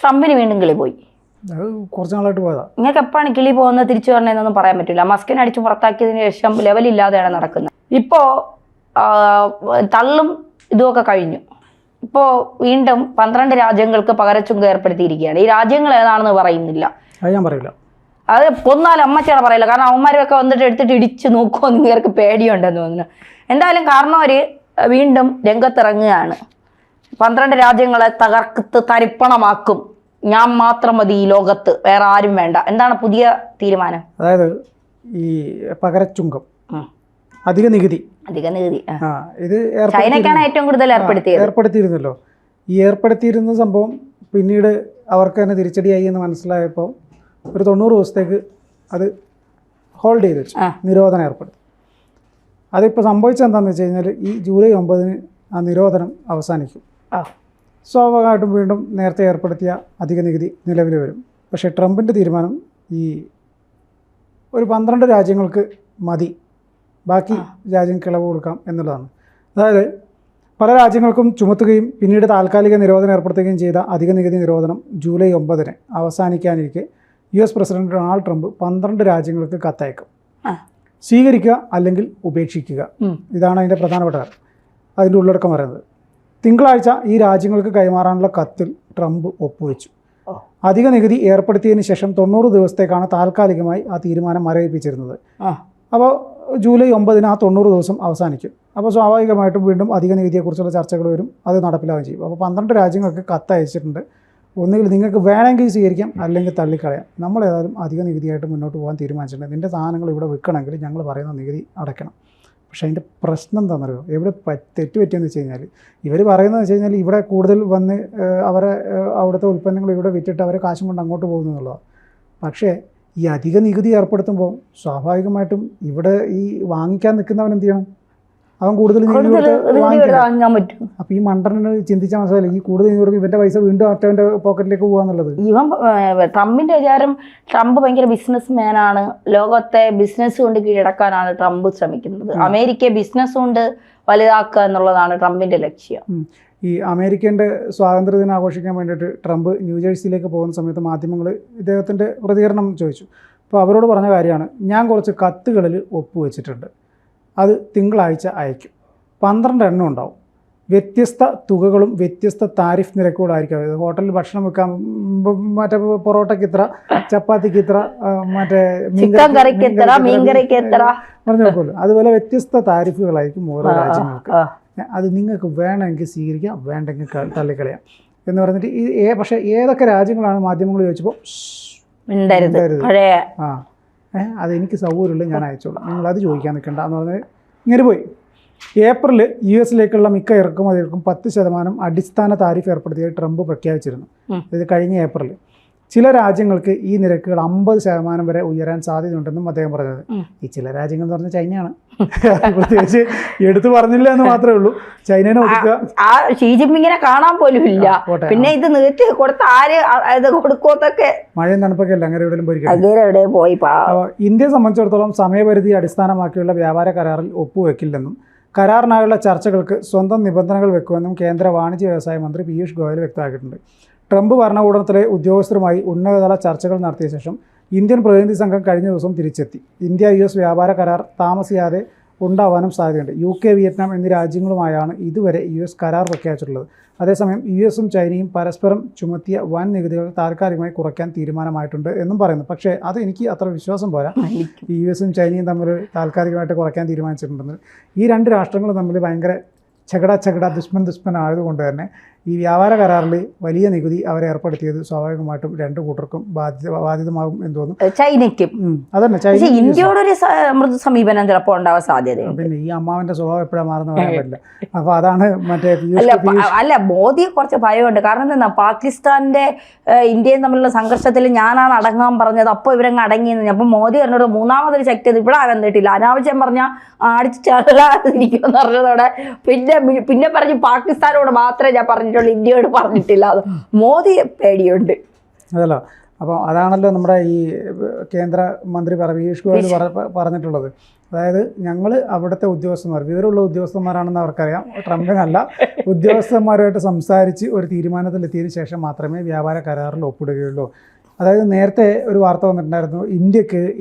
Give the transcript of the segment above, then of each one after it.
ട്രംപിന് വീണ്ടും കിളി പോയി. കുറച്ച് നാളായിട്ട് പോയതാ. നിങ്ങൾക്ക് എപ്പോഴാണ് കിളി പോകുന്നത് തിരിച്ചു വരണമെന്നൊന്നും പറയാൻ പറ്റില്ല. മസ്കിനെ അടിച്ച് പുറത്താക്കിയതിന് ശേഷം ലെവലില്ലാതെയാണ് നടക്കുന്നത്. ഇപ്പോൾ തള്ളും ഇതുമൊക്കെ കഴിഞ്ഞു. ഇപ്പോൾ വീണ്ടും 12 രാജ്യങ്ങൾക്ക് പകരച്ചുങ്കം ഏർപ്പെടുത്തിയിരിക്കുകയാണ്. ഈ രാജ്യങ്ങൾ ഏതാണെന്ന് പറയുന്നില്ല. അത് ഞാൻ പറയില്ല. അത് കൊന്നാലും അമ്മച്ചേടെ പറയില്ല. കാരണം അവന്മാരൊക്കെ വന്നിട്ട് എടുത്തിട്ട് ഇടിച്ച് നോക്കുമോ എന്ന് ഇവർക്ക് പേടിയുണ്ടെന്ന് തോന്നുന്നു. എന്തായാലും കാരണം അവർ വീണ്ടും രംഗത്തിറങ്ങുകയാണ്. 12 രാജ്യങ്ങളെ തരിപ്പണമാക്കും, ഞാൻ മാത്രം മതി ഈ ലോകത്ത്, വേറെ ആരും വേണ്ട. എന്താണ് പുതിയ തീരുമാനം? അതായത് ഈ പകരച്ചുങ്കം, അധിക നികുതി ഇത് ചൈനയ്ക്കാണ് ഏറ്റവും കൂടുതൽ ഏർപ്പെടുത്തിയിരുന്നല്ലോ. ഈ ഏർപ്പെടുത്തിയിരുന്ന സംഭവം പിന്നീട് അവർക്ക് തന്നെ തിരിച്ചടിയായി എന്ന് മനസ്സിലായപ്പോൾ ഒരു 90 ദിവസത്തേക്ക് അത് ഹോൾഡ് ചെയ്ത് വെച്ചു, നിരോധനം ഏർപ്പെടുത്തി. അതിപ്പോൾ സംഭവിച്ചത് എന്താണെന്ന് വെച്ച് കഴിഞ്ഞാൽ ഈ ജൂലൈ 9-ന് ആ നിരോധനം അവസാനിക്കും. സ്വാഭാവികമായിട്ടും വീണ്ടും നേരത്തെ ഏർപ്പെടുത്തിയ അധിക നികുതി നിലവിൽ വരും. പക്ഷേ ട്രംപിൻ്റെ തീരുമാനം ഈ ഒരു 12 രാജ്യങ്ങൾക്ക് മതി, ബാക്കി രാജ്യങ്ങൾക്ക് ഇളവ് കൊടുക്കാം എന്നുള്ളതാണ്. അതായത് പല രാജ്യങ്ങൾക്കും ചുമത്തുകയും പിന്നീട് താൽക്കാലിക നിരോധനം ഏർപ്പെടുത്തുകയും ചെയ്ത അധിക നികുതി നിരോധനം ജൂലൈ 9-ന് അവസാനിക്കാനിരിക്കെ US പ്രസിഡന്റ് ഡൊണാൾഡ് ട്രംപ് 12 രാജ്യങ്ങൾക്ക് കത്തയക്കും. സ്വീകരിക്കുക അല്ലെങ്കിൽ ഉപേക്ഷിക്കുക, ഇതാണ് അതിൻ്റെ പ്രധാനപ്പെട്ട കാര്യം. അതിൻ്റെ ഉള്ളടക്കം പറയുന്നത് തിങ്കളാഴ്ച ഈ രാജ്യങ്ങൾക്ക് കൈമാറാനുള്ള കത്തിൽ ട്രംപ് ഒപ്പുവെച്ചു. അധിക നികുതി ഏർപ്പെടുത്തിയതിന് ശേഷം 90 ദിവസത്തേക്കാണ് താൽക്കാലികമായി ആ തീരുമാനം മരവിപ്പിച്ചിരുന്നത്. അപ്പോൾ ജൂലൈ 9-ന് ആ 90 ദിവസം അവസാനിക്കും. അപ്പോൾ സ്വാഭാവികമായിട്ടും വീണ്ടും അധിക നികുതിയെക്കുറിച്ചുള്ള ചർച്ചകൾ വരും, അത് നടപ്പിലാവുകയും ചെയ്യും. അപ്പോൾ 12 രാജ്യങ്ങൾക്ക് കത്തയച്ചിട്ടുണ്ട്. ഒന്നുകിൽ നിങ്ങൾക്ക് വേണമെങ്കിൽ സ്വീകരിക്കാം, അല്ലെങ്കിൽ തള്ളിക്കളയാം. നമ്മളേതായാലും അധിക നികുതിയായിട്ട് മുന്നോട്ട് പോകാൻ തീരുമാനിച്ചിട്ടുണ്ട്. നിൻ്റെ സാധനങ്ങൾ ഇവിടെ വിൽക്കണമെങ്കിൽ ഞങ്ങൾ പറയുന്ന നികുതി അടയ്ക്കണം. പക്ഷേ അതിൻ്റെ പ്രശ്നം എന്താണെന്നറിയോ, എവിടെ തെറ്റ് പറ്റിയെന്ന് വെച്ച് കഴിഞ്ഞാൽ ഇവർ പറയുന്നത് വെച്ച് കഴിഞ്ഞാൽ ഇവിടെ കൂടുതൽ വന്ന് അവിടുത്തെ ഉൽപ്പന്നങ്ങൾ ഇവിടെ വിറ്റിട്ട് അവരെ കാശും കൊണ്ട് അങ്ങോട്ട് പോകുന്നു എന്നുള്ളതാണ്. പക്ഷേ ഈ അധിക നികുതി ഏർപ്പെടുത്തുമ്പോൾ സ്വാഭാവികമായിട്ടും ഇവിടെ ഈ വാങ്ങിക്കാൻ നിൽക്കുന്നവൻ എന്ത് ചെയ്യണം? അവൻ കൂടുതൽ വാങ്ങാൻ പറ്റും. അപ്പോൾ ഈ മണ്ടന് ചിന്തിച്ചാൽ മനസ്സിലായില്ല, ഈ കൂടുതൽ നികുതി ഇവൻ്റെ പൈസ വീണ്ടും മറ്റവൻ്റെ പോക്കറ്റിലേക്ക് പോകാന്നുള്ളത്. ഇവൻ ട്രംപിന്റെ വിചാരം ട്രംപ് ഭയങ്കര ബിസിനസ് മാനാണ്, ലോകത്തെ ബിസിനസ് കൊണ്ട് കീഴടക്കാനാണ് ട്രംപ് ശ്രമിക്കുന്നത്. അമേരിക്കയെ ബിസിനസ് കൊണ്ട് വലുതാക്കുക എന്നുള്ളതാണ് ട്രംപിന്റെ ലക്ഷ്യം. ഈ അമേരിക്കൻ്റെ സ്വാതന്ത്ര്യദിനം ആഘോഷിക്കാൻ വേണ്ടിയിട്ട് ട്രംപ് ന്യൂജേഴ്സിയിലേക്ക് പോകുന്ന സമയത്ത് മാധ്യമങ്ങൾ ഇദ്ദേഹത്തിൻ്റെ പ്രതികരണം ചോദിച്ചു. അപ്പോൾ അവരോട് പറഞ്ഞ കാര്യമാണ്, ഞാൻ കുറച്ച് കത്തുകളിൽ ഒപ്പുവെച്ചിട്ടുണ്ട്, അത് തിങ്കളാഴ്ച അയക്കും. 12 എണ്ണം ഉണ്ടാവും. വ്യത്യസ്ത തുകകളും വ്യത്യസ്ത താരിഫ് നിരക്കുകളായിരിക്കും. അതായത് ഹോട്ടലിൽ ഭക്ഷണം വെക്കാൻ മറ്റേ പൊറോട്ടയ്ക്ക് ഇത്ര, ചപ്പാത്തിക്ക് ഇത്ര, മറ്റേ പറഞ്ഞു നോക്കുമല്ലോ. അതുപോലെ വ്യത്യസ്ത താരിഫുകളായിരിക്കും ഓരോ രാജ്യങ്ങൾക്ക്. അത് നിങ്ങൾക്ക് വേണമെങ്കിൽ സ്വീകരിക്കാം, വേണ്ടെങ്കിൽ തള്ളിക്കളയാം എന്ന് പറഞ്ഞിട്ട് പക്ഷേ ഏതൊക്കെ രാജ്യങ്ങളാണ് മാധ്യമങ്ങൾ ചോദിച്ചപ്പോൾ അതെനിക്ക് സൗകര്യമില്ല, ഞാൻ അയച്ചോളൂ, നിങ്ങളത് ചോദിക്കാൻ നിൽക്കണ്ട എന്ന് പറഞ്ഞാൽ ഇങ്ങനെ പോയി. ഏപ്രിൽ US-ലേക്കുള്ള മിക്ക ഇറക്കുമതികൾക്കും 10% അടിസ്ഥാന താരിഫ് ഏർപ്പെടുത്തിയത് ട്രംപ് പ്രഖ്യാപിച്ചിരുന്നു. ഇത് കഴിഞ്ഞ ഏപ്രിൽ. ചില രാജ്യങ്ങൾക്ക് ഈ നിരക്കുകൾ 50% വരെ ഉയരാൻ സാധ്യതയുണ്ടെന്നും അദ്ദേഹം പറഞ്ഞത്. ഈ ചില രാജ്യങ്ങൾ എന്ന് പറഞ്ഞാൽ ചൈനയാണ്. പ്രത്യേകിച്ച് എടുത്തു പറഞ്ഞില്ല എന്ന് മാത്രമേ ഉള്ളൂ. ചൈനനെ ഷീ ജിൻപിങ്ങിനെ കാണാൻ പോലും ഇല്ല. പിന്നെ ഇത് നീട്ടി കൊടുത്ത ആര് ഇത് കൊടുക്കോത്തൊക്കെ മഴയും തണുപ്പൊക്കെ അല്ല, അങ്ങനെ എവിടെയും പോയി. ഇന്ത്യയെ സംബന്ധിച്ചിടത്തോളം സമയപരിധി അടിസ്ഥാനമാക്കിയുള്ള വ്യാപാര കരാറിൽ ഒപ്പുവെക്കില്ലെന്നും കരാറിനായുള്ള ചർച്ചകൾക്ക് സ്വന്തം നിബന്ധനകൾ വെക്കുമെന്നും കേന്ദ്ര വാണിജ്യ വ്യവസായ മന്ത്രി പീയൂഷ് ഗോയൽ വ്യക്തമാക്കിയിട്ടുണ്ട്. ട്രംപ് ഭരണകൂടത്തിലെ ഉദ്യോഗസ്ഥരുമായി ഉന്നതതല ചർച്ചകൾ നടത്തിയ ശേഷം ഇന്ത്യൻ പ്രതിനിധി സംഘം കഴിഞ്ഞ ദിവസം തിരിച്ചെത്തി. ഇന്ത്യ US വ്യാപാര കരാർ താമസിയാതെ ഉണ്ടാവാനും സാധ്യതയുണ്ട്. UK, വിയറ്റ്നാം എന്നീ രാജ്യങ്ങളുമായാണ് ഇതുവരെ US കരാർ പ്രഖ്യാപിച്ചിട്ടുള്ളത്. അതേസമയം US-ഉം ചൈനയും പരസ്പരം ചുമത്തിയ വൻ നികുതികൾ താൽക്കാലികമായി കുറയ്ക്കാൻ തീരുമാനമായിട്ടുണ്ട് എന്നും പറയുന്നു. പക്ഷേ അത് എനിക്ക് അത്ര വിശ്വാസം പോരാ. US-ഉം ചൈനയും തമ്മിൽ താൽക്കാലികമായിട്ട് കുറയ്ക്കാൻ തീരുമാനിച്ചിട്ടുണ്ടെന്ന്. ഈ 2 രാഷ്ട്രങ്ങളും തമ്മിൽ ഭയങ്കര ചകട ദുഷ്മൻ ആയതുകൊണ്ട് തന്നെ ഈ വ്യാപാര കരാറിൽ വലിയ നികുതി അവരെ ഏർപ്പെടുത്തിയത് സ്വാഭാവികമായിട്ടും 2 കൂട്ടർക്കും ബാധിതമാകും എന്ന് തോന്നുന്നു. ചൈനയ്ക്കും അതന്നെ. ഇന്ത്യയോടൊരു മൃദു സമീപനം ചിലപ്പോൾ ഉണ്ടാവാൻ സാധ്യതയുണ്ട്. പിന്നെ ഈ അമ്മാവന്റെ സ്വഭാവം എപ്പോഴാണ് മാറുന്ന പറയാൻ പറ്റില്ല. അപ്പോൾ അതാണ് അല്ല മോദിയെ കുറച്ച് ഭയമുണ്ട്. കാരണം എന്താ, പാകിസ്ഥാന്റെ ഇന്ത്യയും തമ്മിലുള്ള സംഘർഷത്തിൽ ഞാനാണ് അടങ്ങാൻ പറഞ്ഞത്, അപ്പോൾ ഇവരങ്ങ് അടങ്ങിയെന്ന്. അപ്പം മോദി പറഞ്ഞോട് മൂന്നാമതൊരു ശക്തി അത് ഇവിടെ വന്നിട്ടില്ല, അനാവശ്യം പറഞ്ഞാൽ അടിച്ച് ചള്ളാതിരിക്കുമെന്ന് പറഞ്ഞതോടെ പിന്നെ പറഞ്ഞ് പാകിസ്ഥാനോട് മാത്രമേ ഞാൻ പറഞ്ഞിട്ടുള്ളൂ, ഇന്ത്യയോട് പറഞ്ഞിട്ടില്ല. അത് മോദിയെ പേടിയുണ്ട്. അതല്ല, അപ്പോൾ അതാണല്ലോ നമ്മുടെ ഈ കേന്ദ്ര മന്ത്രി പീയൂഷ് ഗോയൽ പറഞ്ഞിട്ടുള്ളത്. അതായത് ഞങ്ങൾ അവിടുത്തെ ഉദ്യോഗസ്ഥന്മാർ വിവരമുള്ള ഉദ്യോഗസ്ഥന്മാരാണെന്ന് അവർക്കറിയാം, ട്രംപിനല്ല. ഉദ്യോഗസ്ഥന്മാരുമായിട്ട് സംസാരിച്ച് ഒരു തീരുമാനത്തിലെത്തിയതിനു ശേഷം മാത്രമേ വ്യാപാര കരാറിൽ ഒപ്പിടുകയുള്ളൂ. അതായത് നേരത്തെ ഒരു വാർത്ത വന്നിട്ടുണ്ടായിരുന്നു,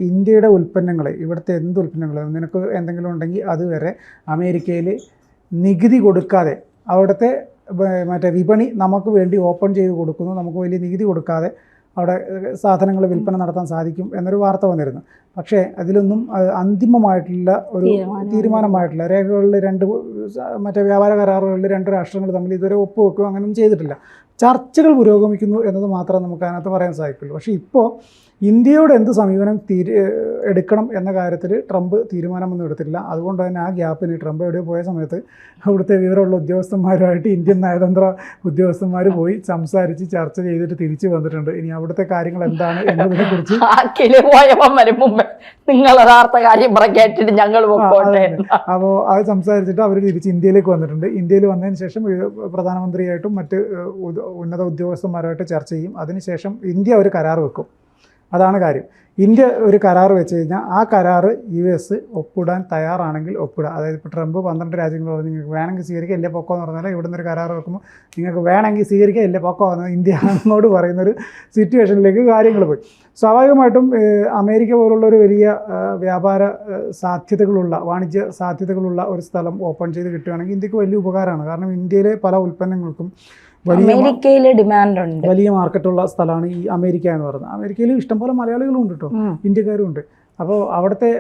ഇന്ത്യയുടെ ഉൽപ്പന്നങ്ങൾ, ഇവിടുത്തെ എന്ത് ഉൽപ്പന്നങ്ങൾ നിനക്ക് എന്തെങ്കിലും ഉണ്ടെങ്കിൽ അതുവരെ അമേരിക്കയിൽ നികുതി കൊടുക്കാതെ അവിടുത്തെ മറ്റേ വിപണി നമുക്ക് വേണ്ടി ഓപ്പൺ ചെയ്ത് കൊടുക്കുന്നു, നമുക്ക് വലിയ നികുതി കൊടുക്കാതെ അവിടെ സാധനങ്ങൾ വിൽപ്പന നടത്താൻ സാധിക്കും എന്നൊരു വാർത്ത വന്നിരുന്നു. പക്ഷേ അതിലൊന്നും അന്തിമമായിട്ടുള്ള ഒരു തീരുമാനമായിട്ടില്ല. രേഖകളിൽ മറ്റേ വ്യാപാര കരാറുകളിൽ 2 രാഷ്ട്രങ്ങൾ തമ്മിൽ ഇതുവരെ ഒപ്പുവെക്കുകയോ അങ്ങനെയൊന്നും ചെയ്തിട്ടില്ല. ചർച്ചകൾ പുരോഗമിക്കുന്നു എന്നത് മാത്രമേ നമുക്ക് അതിനകത്ത് പറയാൻ സാധിക്കുള്ളൂ. പക്ഷേ ഇപ്പോൾ ഇന്ത്യയോട് എന്ത് സമീപനം എടുക്കണം എന്ന കാര്യത്തിൽ ട്രംപ് തീരുമാനമൊന്നും എടുത്തിട്ടില്ല. അതുകൊണ്ട് തന്നെ ആ ഗ്യാപ്പിന് ട്രംപ് എവിടെയോ പോയ സമയത്ത് അവിടുത്തെ വിവരമുള്ള ഉദ്യോഗസ്ഥന്മാരുമായിട്ട് ഇന്ത്യൻ നയതന്ത്ര ഉദ്യോഗസ്ഥന്മാർ പോയി സംസാരിച്ച് ചർച്ച ചെയ്തിട്ട് തിരിച്ചു വന്നിട്ടുണ്ട്. ഇനി അവിടുത്തെ കാര്യങ്ങൾ എന്താണ് എന്നതിനെ കുറിച്ച് അപ്പോൾ അത് സംസാരിച്ചിട്ട് അവർ തിരിച്ച് ഇന്ത്യയിലേക്ക് വന്നിട്ടുണ്ട്. ഇന്ത്യയിൽ വന്നതിന് ശേഷം പ്രധാനമന്ത്രിയായിട്ടും മറ്റ് ഉന്നത ഉദ്യോഗസ്ഥന്മാരുമായിട്ട് ചർച്ച ചെയ്യും. അതിനുശേഷം ഇന്ത്യ ഒരു കരാർ വെക്കും. അതാണ് കാര്യം. ഇന്ത്യ ഒരു കരാർ വെച്ച് കഴിഞ്ഞാൽ ആ കരാർ US ഒപ്പിടാൻ തയ്യാറാണെങ്കിൽ ഒപ്പിടുക. അതായത് ഇപ്പോൾ ട്രംപ് 12 രാജ്യങ്ങൾ നിങ്ങൾക്ക് വേണമെങ്കിൽ സ്വീകരിക്കുക, ഇല്ലേ പൊക്കോ എന്ന് പറഞ്ഞാൽ ഇവിടെ നിന്നൊരു കരാർ വെക്കുമ്പോൾ നിങ്ങൾക്ക് വേണമെങ്കിൽ സ്വീകരിക്കുക, ഇല്ലേ പൊക്കോ എന്ന് ഇന്ത്യ അങ്ങോട്ട് പറയുന്നൊരു സിറ്റുവേഷനിലേക്ക് കാര്യങ്ങൾ പോയി. സ്വാഭാവികമായിട്ടും അമേരിക്ക പോലുള്ള ഒരു വലിയ വ്യാപാര സാധ്യതകളുള്ള, വാണിജ്യ സാധ്യതകളുള്ള ഒരു സ്ഥലം ഓപ്പൺ ചെയ്ത് കിട്ടുകയാണെങ്കിൽ ഇന്ത്യക്ക് വലിയ ഉപകാരമാണ്. കാരണം ഇന്ത്യയിലെ പല ഉൽപ്പന്നങ്ങൾക്കും അമേരിക്കയിലെ ഡിമാൻഡ് ഉണ്ട്, വലിയ മാർക്കറ്റുള്ള സ്ഥലമാണ് ഈ അമേരിക്ക എന്ന് പറയുന്നത്. അമേരിക്കയിൽ ഇഷ്ടംപോലെ മലയാളികളും ഉണ്ട് കേട്ടോ, ഇന്ത്യക്കാരും ഉണ്ട്. അപ്പോൾ അവിടുത്തെ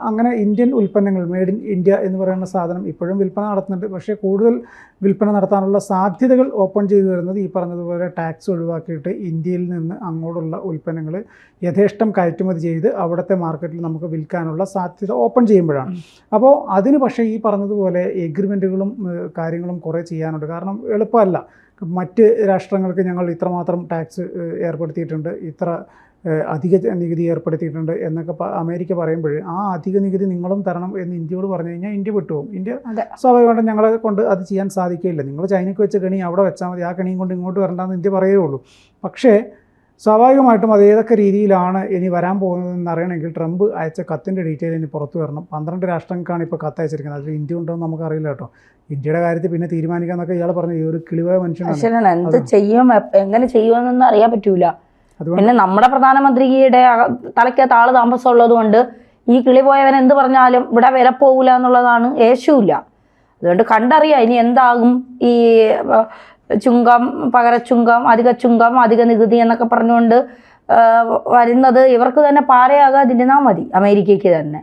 അങ്ങനെ ഇന്ത്യൻ ഉൽപ്പന്നങ്ങൾ, മെയ്ഡ് ഇൻ ഇന്ത്യ എന്ന് പറയുന്ന സാധനം ഇപ്പോഴും വിൽപ്പന നടത്തുന്നുണ്ട്. പക്ഷേ കൂടുതൽ വിൽപ്പന നടത്താനുള്ള സാധ്യതകൾ ഓപ്പൺ ചെയ്തു വരുന്നത് ഈ പറഞ്ഞതുപോലെ ടാക്സ് ഒഴിവാക്കിയിട്ട് ഇന്ത്യയിൽ നിന്ന് അങ്ങോട്ടുള്ള ഉൽപ്പന്നങ്ങൾ യഥേഷ്ടം കയറ്റുമതി ചെയ്ത് അവിടുത്തെ മാർക്കറ്റിൽ നമുക്ക് വിൽക്കാനുള്ള സാധ്യത ഓപ്പൺ ചെയ്യുമ്പോഴാണ്. അപ്പോൾ അതിന് പക്ഷേ ഈ പറഞ്ഞതുപോലെ എഗ്രിമെൻറ്റുകളും കാര്യങ്ങളും കുറേ ചെയ്യാനുണ്ട്. കാരണം എളുപ്പമല്ല. മറ്റ് രാഷ്ട്രങ്ങൾക്ക് ഞങ്ങൾ ഇത്രമാത്രം ടാക്സ് ഏർപ്പെടുത്തിയിട്ടുണ്ട്, ഇത്ര അധിക നികുതി ഏർപ്പെടുത്തിയിട്ടുണ്ട് എന്നൊക്കെ അമേരിക്ക പറയുമ്പോൾ ആ അധിക നികുതി നിങ്ങളും തരണം എന്ന് ഇന്ത്യയോട് പറഞ്ഞു കഴിഞ്ഞാൽ ഇന്ത്യ വിട്ടുപോകും. ഇന്ത്യ സ്വാഭാവികമായിട്ടും ഞങ്ങളെ കൊണ്ട് അത് ചെയ്യാൻ സാധിക്കില്ല. നിങ്ങൾ ചൈനയ്ക്ക് വെച്ച കെണി അവിടെ വെച്ചാൽ മതി, ആ കെണിയും കൊണ്ട് ഇങ്ങോട്ട് വരണ്ടെന്ന് ഇന്ത്യ പറയുകയുള്ളൂ. പക്ഷേ സ്വാഭാവികമായിട്ടും അത് ഏതൊക്കെ രീതിയിലാണ് ഇനി വരാൻ പോകുന്നതെന്ന് അറിയണമെങ്കിൽ ട്രംപ് അയച്ച കത്തിൻ്റെ ഡീറ്റെയിൽ ഇനി പുറത്തു വരണം. 12 രാഷ്ട്രങ്ങൾക്കാണ് ഇപ്പോൾ കത്ത് അയച്ചിരിക്കുന്നത്. അതിൽ ഇന്ത്യ ഉണ്ടോ എന്ന് നമുക്കറിയില്ല കേട്ടോ. ഇന്ത്യയുടെ കാര്യത്തിൽ പിന്നെ തീരുമാനിക്കാന്നൊക്കെ ഇയാൾ പറഞ്ഞു. ഈ ഒരു കിളിവായ മനുഷ്യനാണ്. എന്ത് ചെയ്യും, എങ്ങനെ ചെയ്യുമെന്നൊന്നും അറിയാൻ പറ്റൂല. പിന്നെ നമ്മുടെ പ്രധാനമന്ത്രിയുടെ തലയ്ക്കകത്ത് ആള് താമസമുള്ളത് കൊണ്ട് ഈ കിളി പോയവൻ എന്ത് പറഞ്ഞാലും ഇവിടെ വില പോകില്ല എന്നുള്ളതാണ് യേശുവില്ല. അതുകൊണ്ട് കണ്ടറിയാം ഇനി എന്താകും. ഈ ചുങ്കം, പകരച്ചുങ്കം, അധിക നികുതി എന്നൊക്കെ പറഞ്ഞുകൊണ്ട് വരുന്നത് ഇവർക്ക് തന്നെ പാരയാകാതിരുന്നാൽ മതി, അമേരിക്കയ്ക്ക് തന്നെ.